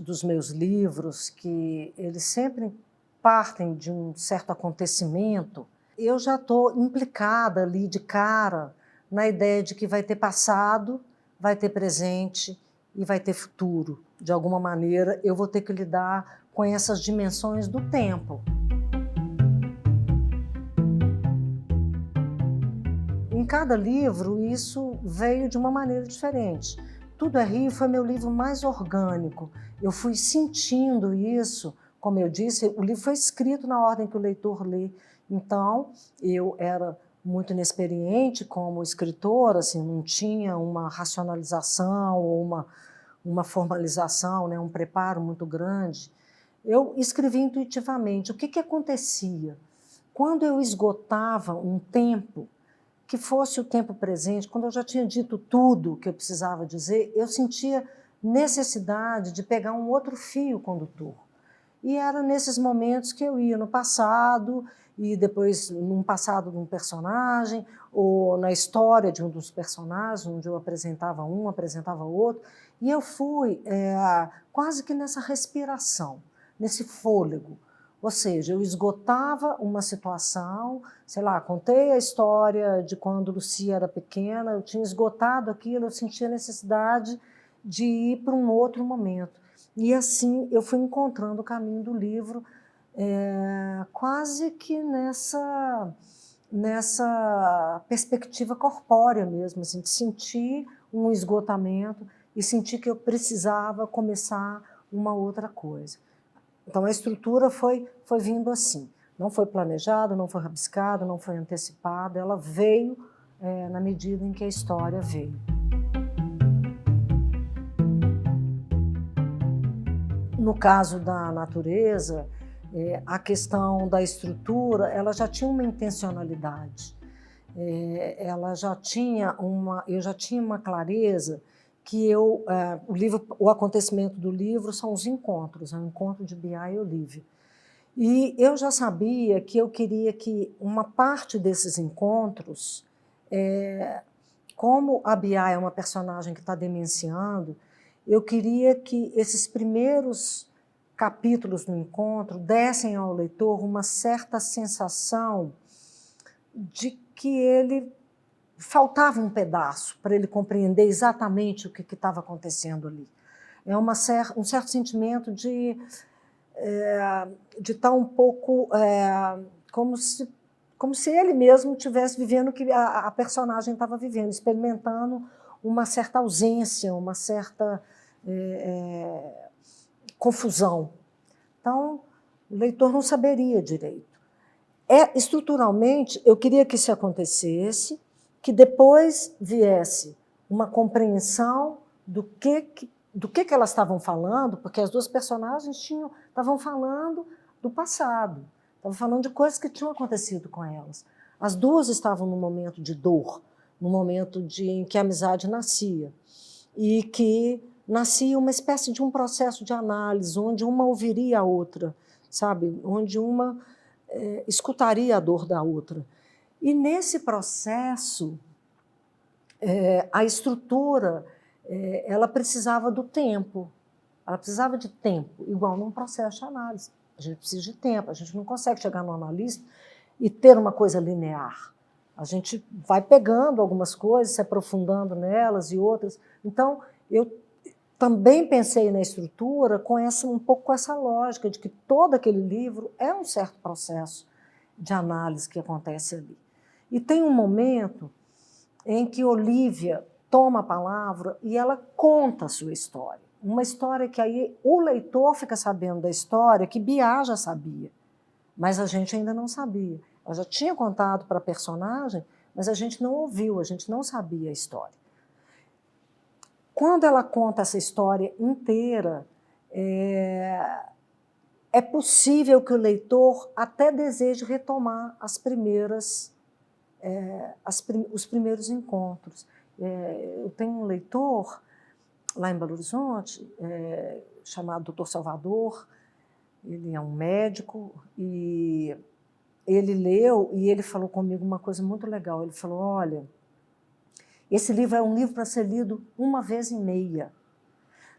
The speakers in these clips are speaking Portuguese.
dos meus livros, que eles sempre partem de um certo acontecimento, eu já estou implicada ali de cara na ideia de que vai ter passado, vai ter presente e vai ter futuro. De alguma maneira, eu vou ter que lidar com essas dimensões do tempo. Em cada livro, isso veio de uma maneira diferente. Tudo é Rio foi meu livro mais orgânico. Eu fui sentindo isso, como eu disse, o livro foi escrito na ordem que o leitor lê. Então, eu era muito inexperiente como escritora, assim, não tinha uma racionalização ou uma formalização, né, um preparo muito grande. Eu escrevi intuitivamente. O que acontecia? Quando eu esgotava um tempo, que fosse o tempo presente, quando eu já tinha dito tudo que eu precisava dizer, eu sentia necessidade de pegar um outro fio condutor. E era nesses momentos que eu ia no passado, e depois num passado de um personagem, ou na história de um dos personagens, onde eu apresentava um, apresentava outro, e eu fui quase que nessa respiração, nesse fôlego. Ou seja, eu esgotava uma situação, sei lá, contei a história de quando Lucia era pequena, eu tinha esgotado aquilo, eu sentia necessidade de ir para um outro momento. E assim eu fui encontrando o caminho do livro, quase que nessa perspectiva corpórea mesmo, assim, de sentir um esgotamento e sentir que eu precisava começar uma outra coisa. Então, a estrutura foi vindo assim. Não foi planejada, não foi rabiscada, não foi antecipada, ela veio na medida em que a história veio. No caso da natureza, a questão da estrutura, ela já tinha uma intencionalidade. Ela já tinha eu já tinha uma clareza que o acontecimento do livro são os encontros, é o encontro de Biá e Olívia. E eu já sabia que eu queria que uma parte desses encontros, como a Biá é uma personagem que está demenciando, eu queria que esses primeiros capítulos do encontro dessem ao leitor uma certa sensação de que ele faltava um pedaço para ele compreender exatamente o que estava acontecendo ali. É um certo sentimento de estar um pouco como se ele mesmo estivesse vivendo o que a personagem estava vivendo, experimentando uma certa ausência, uma certa confusão. Então, o leitor não saberia direito. Estruturalmente, eu queria que isso acontecesse, que depois viesse uma compreensão do que elas estavam falando, porque as duas personagens estavam falando do passado, estavam falando de coisas que tinham acontecido com elas. As duas estavam num momento de dor, num momento em que a amizade nascia, e que nascia uma espécie de um processo de análise, onde uma ouviria a outra, sabe? Onde uma escutaria a dor da outra. E nesse processo, a estrutura ela precisava do tempo, ela precisava de tempo, igual num processo de análise. A gente precisa de tempo, a gente não consegue chegar no analista e ter uma coisa linear. A gente vai pegando algumas coisas, se aprofundando nelas e outras. Então, eu também pensei na estrutura um pouco com essa lógica de que todo aquele livro é um certo processo de análise que acontece ali. E tem um momento em que Olívia toma a palavra e ela conta a sua história. Uma história que aí o leitor fica sabendo da história que Biá já sabia, mas a gente ainda não sabia. Ela já tinha contado para a personagem, mas a gente não ouviu, a gente não sabia a história. Quando ela conta essa história inteira, é possível que o leitor até deseje retomar os primeiros encontros. Eu tenho um leitor lá em Belo Horizonte, chamado Dr. Salvador, ele é um médico, e ele leu e ele falou comigo uma coisa muito legal. Ele falou, olha, esse livro é um livro para ser lido uma vez e meia,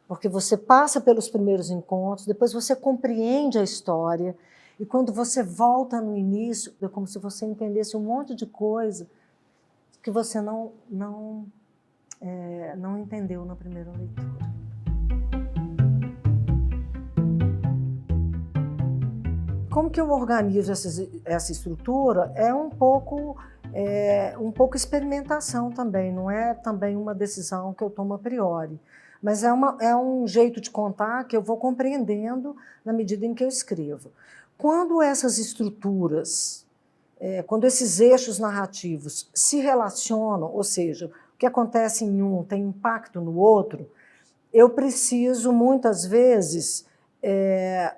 porque você passa pelos primeiros encontros, depois você compreende a história, e quando você volta no início, é como se você entendesse um monte de coisa que você não entendeu na primeira leitura. Como que eu organizo essa estrutura? É um pouco experimentação também, não é também uma decisão que eu tomo a priori, mas é um jeito de contar que eu vou compreendendo na medida em que eu escrevo. Quando essas estruturas, quando esses eixos narrativos se relacionam, ou seja, o que acontece em um tem impacto no outro, eu preciso, muitas vezes,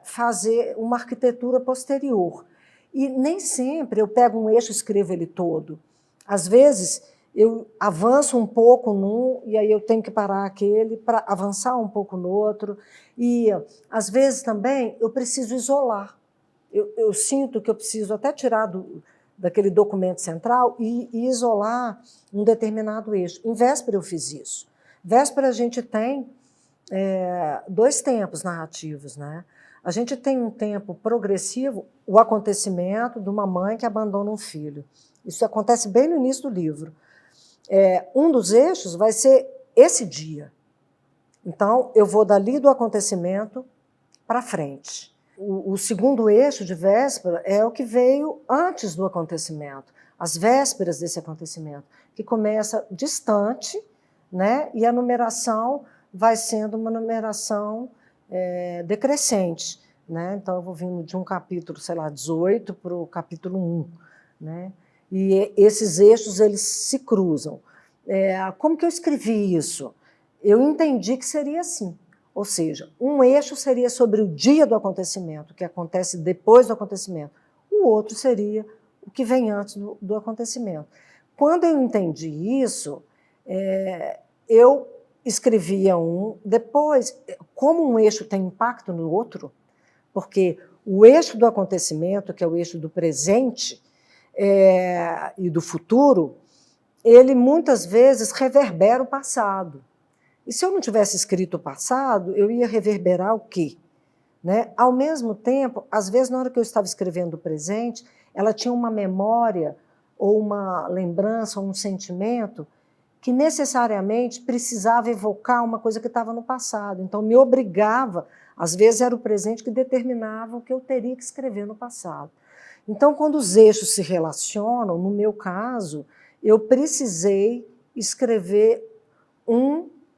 fazer uma arquitetura posterior. E nem sempre eu pego um eixo e escrevo ele todo. Às vezes, eu avanço um pouco num, e aí eu tenho que parar aquele para avançar um pouco no outro. E, às vezes, também, eu preciso isolar. Eu sinto que eu preciso até tirar daquele documento central e isolar um determinado eixo. Em véspera eu fiz isso. Véspera a gente tem dois tempos narrativos, né? A gente tem um tempo progressivo, o acontecimento de uma mãe que abandona um filho. Isso acontece bem no início do livro. Um dos eixos vai ser esse dia. Então, eu vou dali do acontecimento para frente. O segundo eixo de véspera é o que veio antes do acontecimento, as vésperas desse acontecimento, que começa distante, né? E a numeração vai sendo uma numeração decrescente, né? Então, eu vou vindo de um capítulo, sei lá, 18 para o capítulo 1, né? E esses eixos, eles se cruzam. Como que eu escrevi isso? Eu entendi que seria assim, ou seja, um eixo seria sobre o dia do acontecimento, o que acontece depois do acontecimento. O outro seria o que vem antes do acontecimento. Quando eu entendi isso, eu escrevia um, depois, como um eixo tem impacto no outro, porque o eixo do acontecimento, que é o eixo do presente e do futuro, ele muitas vezes reverbera o passado. E se eu não tivesse escrito o passado, eu ia reverberar o quê? Né? Ao mesmo tempo, às vezes, na hora que eu estava escrevendo o presente, ela tinha uma memória, ou uma lembrança, ou um sentimento, que necessariamente precisava evocar uma coisa que estava no passado. Então, me obrigava, às vezes era o presente que determinava o que eu teria que escrever no passado. Então, quando os eixos se relacionam, no meu caso, eu precisei escrever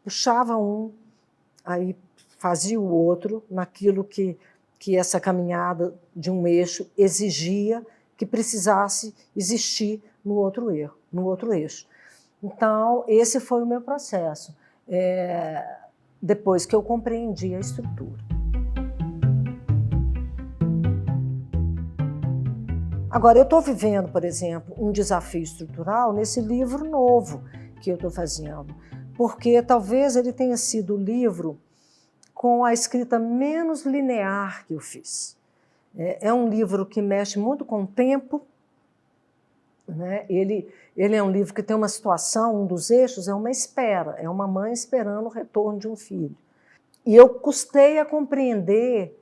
puxava um, aí fazia o outro, naquilo que essa caminhada de um eixo exigia que precisasse existir no outro eixo. Então, esse foi o meu processo, depois que eu compreendi a estrutura. Agora, eu estou vivendo, por exemplo, um desafio estrutural nesse livro novo que eu estou fazendo, porque talvez ele tenha sido o livro com a escrita menos linear que eu fiz. É um livro que mexe muito com o tempo, né? Ele é um livro que tem uma situação, um dos eixos é uma espera, é uma mãe esperando o retorno de um filho. E eu custei a compreender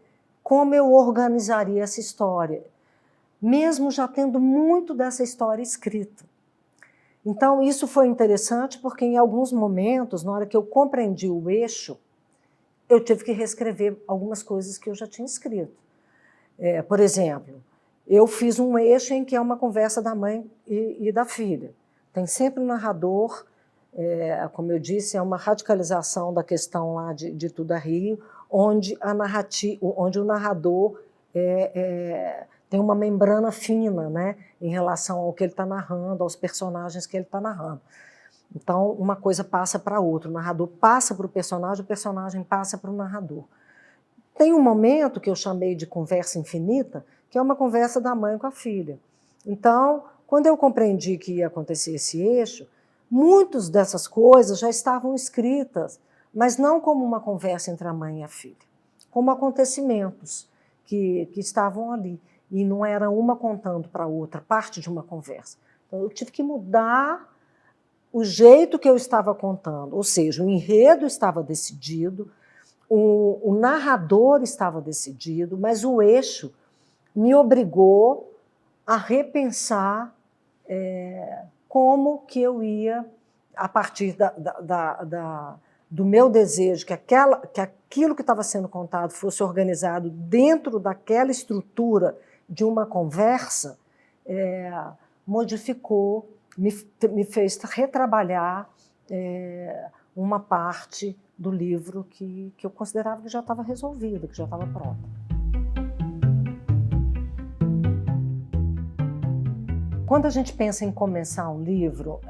como eu organizaria essa história, mesmo já tendo muito dessa história escrita. Então, isso foi interessante porque, em alguns momentos, na hora que eu compreendi o eixo, eu tive que reescrever algumas coisas que eu já tinha escrito. Por exemplo, eu fiz um eixo em que é uma conversa da mãe e da filha. Tem sempre um narrador, como eu disse, é uma radicalização da questão lá de Tudo a Rio, onde o narrador tem uma membrana fina, né, em relação ao que ele está narrando, aos personagens que ele está narrando. Então, uma coisa passa para outra, o narrador passa para o personagem passa para o narrador. Tem um momento que eu chamei de conversa infinita, que é uma conversa da mãe com a filha. Então, quando eu compreendi que ia acontecer esse eixo, muitas dessas coisas já estavam escritas, mas não como uma conversa entre a mãe e a filha, como acontecimentos que estavam ali. E não era uma contando para a outra, parte de uma conversa. Então, eu tive que mudar o jeito que eu estava contando, ou seja, o enredo estava decidido, o narrador estava decidido, mas o eixo me obrigou a repensar como que eu ia, a partir do meu desejo, que aquilo que estava sendo contado fosse organizado dentro daquela estrutura de uma conversa, modificou, me fez retrabalhar uma parte do livro que eu considerava que já estava resolvida, que já estava pronta. Quando a gente pensa em começar um livro,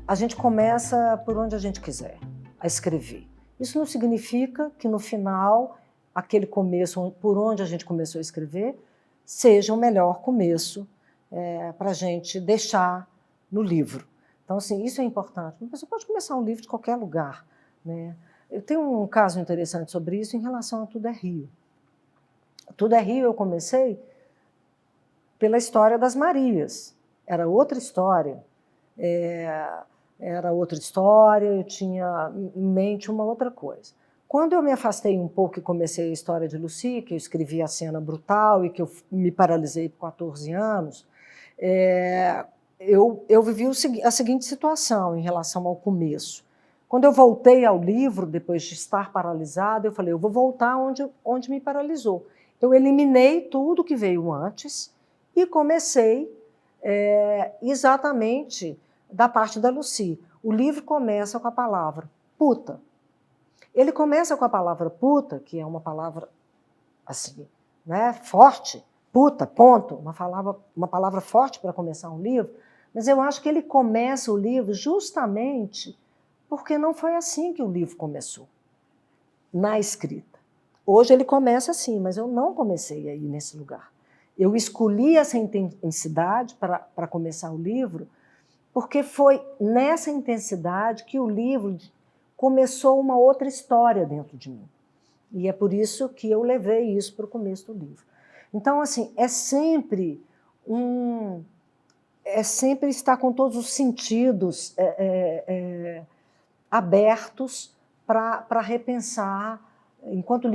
a gente começa por onde a gente quiser, a escrever. Isso não significa que no final, aquele começo por onde a gente começou a escrever, seja o melhor começo para a gente deixar no livro. Então, assim, isso é importante. Você pode começar um livro de qualquer lugar, né? Eu tenho um caso interessante sobre isso em relação a Tudo é Rio. Tudo é Rio eu comecei pela história das Marias. Era outra história. Era outra história, eu tinha em mente uma outra coisa. Quando eu me afastei um pouco e comecei a história de Lucy, que eu escrevi A Cena Brutal e que eu me paralisei por 14 anos, eu vivi a seguinte situação em relação ao começo. Quando eu voltei ao livro, depois de estar paralisada, eu falei, eu vou voltar onde me paralisou. Eu eliminei tudo que veio antes e comecei exatamente da parte da Lucy. O livro começa com a palavra puta. Ele começa com a palavra puta, que é uma palavra assim, né, forte, puta, ponto, uma palavra forte para começar um livro, mas eu acho que ele começa o livro justamente porque não foi assim que o livro começou, na escrita. Hoje ele começa assim, mas eu não comecei aí nesse lugar. Eu escolhi essa intensidade para começar o livro, porque foi nessa intensidade que o livro começou uma outra história dentro de mim. E é por isso que eu levei isso para o começo do livro. Então, assim, é sempre estar com todos os sentidos abertos para repensar. Enquanto o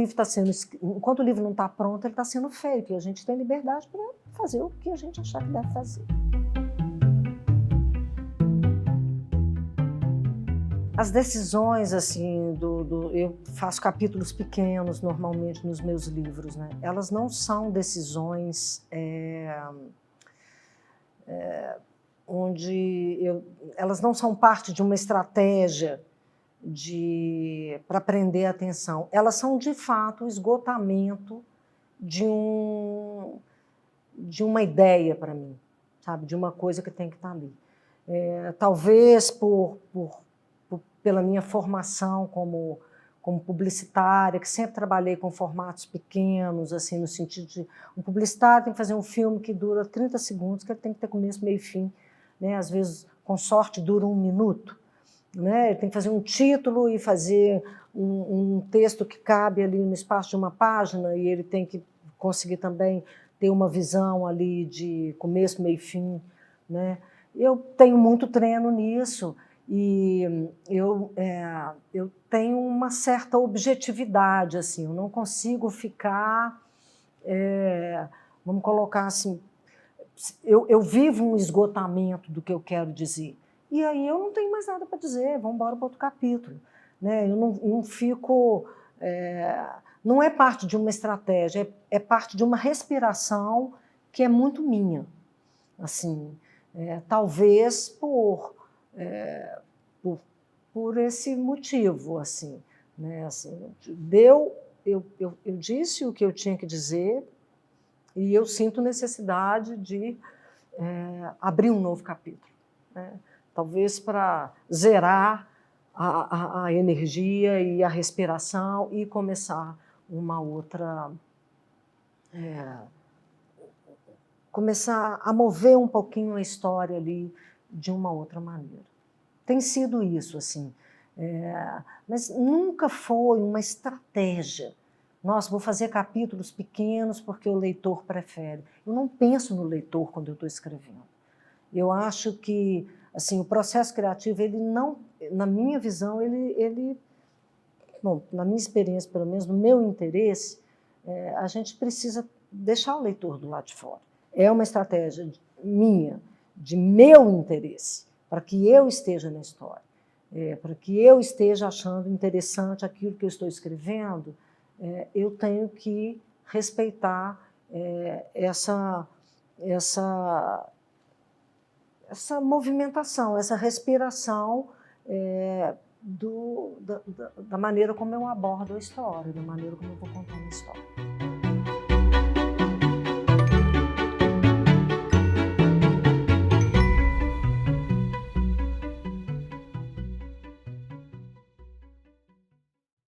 livro não está pronto, ele está sendo feito. E a gente tem liberdade para fazer o que a gente achar que deve fazer. As decisões, assim, eu faço capítulos pequenos, normalmente, nos meus livros, né? Elas não são decisões elas não são parte de uma estratégia para prender a atenção. Elas são, de fato, o esgotamento de uma ideia para mim, sabe? De uma coisa que tem que estar ali. Talvez pela minha formação como publicitária, que sempre trabalhei com formatos pequenos, assim, no sentido de um publicitário tem que fazer um filme que dura 30 segundos, que ele tem que ter começo, meio e fim, né? Às vezes, com sorte, dura 1 minuto. Né? Ele tem que fazer um título e fazer um texto que cabe ali no espaço de uma página, e ele tem que conseguir também ter uma visão ali de começo, meio e fim. Né? Eu tenho muito treino nisso, e eu tenho uma certa objetividade, assim, eu não consigo ficar, vamos colocar assim, eu vivo um esgotamento do que eu quero dizer, e aí eu não tenho mais nada para dizer, vamos embora para outro capítulo. Né? Eu não fico... não é parte de uma estratégia, é parte de uma respiração que é muito minha. Assim, talvez por esse motivo, assim, né? Assim, eu disse o que eu tinha que dizer e eu sinto necessidade de abrir um novo capítulo, né? Talvez para zerar a energia e a respiração e começar uma outra... começar a mover um pouquinho a história ali de uma outra maneira. Tem sido isso, assim. Mas nunca foi uma estratégia. Nossa, vou fazer capítulos pequenos porque o leitor prefere. Eu não penso no leitor quando eu estou escrevendo. Eu acho que assim, o processo criativo, ele não, na minha visão, ele bom, na minha experiência, pelo menos no meu interesse, a gente precisa deixar o leitor do lado de fora. É uma estratégia minha, de meu interesse, para que eu esteja na história, para que eu esteja achando interessante aquilo que eu estou escrevendo, eu tenho que respeitar essa movimentação, essa respiração da maneira como eu abordo a história, da maneira como eu vou contar uma história.